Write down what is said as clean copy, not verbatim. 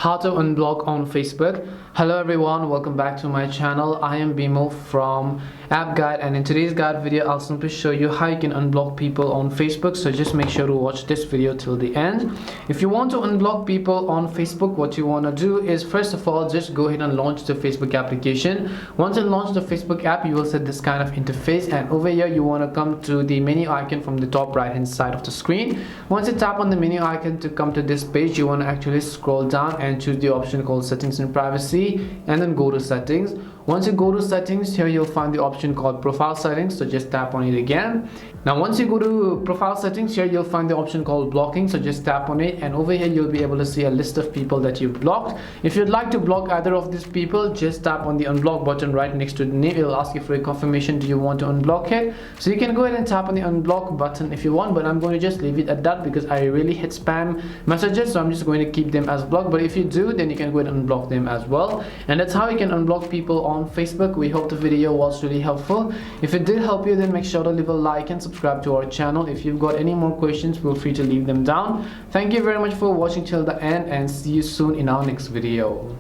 how to unblock on Facebook. Hello everyone, welcome back to my channel. I am Bimo from App Guide, and in today's guide video I'll simply show you how you can unblock people on Facebook. So just make sure to watch this video till the end. If you want to unblock people on Facebook, what you want to do is first of all just go ahead and launch the Facebook application. Once you launch the Facebook app, you will see this kind of interface, and over here you want to come to the menu icon from the top right hand side of the screen. Once you tap on the menu icon to come to this page, you want to actually scroll down and choose the option called settings and privacy, and then go to settings. Once you go to settings, here you'll find the option called profile settings, so just tap on it again. Now once you go to profile settings, here you'll find the option called blocking, so just tap on it, and over here you'll be able to see a list of people that you've blocked. If you'd like to block either of these people, just tap on the unblock button right next to the name. It'll ask you for a confirmation, do you want to unblock it? So you can go ahead and tap on the unblock button if you want, but I'm going to just leave it at that because I really hate spam messages, so I'm just going to keep them as blocked. But if you do, then you can go ahead and unblock them as well. And that's how you can unblock people on Facebook. We hope the video was really helpful. If it did help you, then make sure to leave a like and subscribe to our channel. If you've got any more questions, feel free to leave them down. Thank you very much for watching till the end, and see you soon in our next video.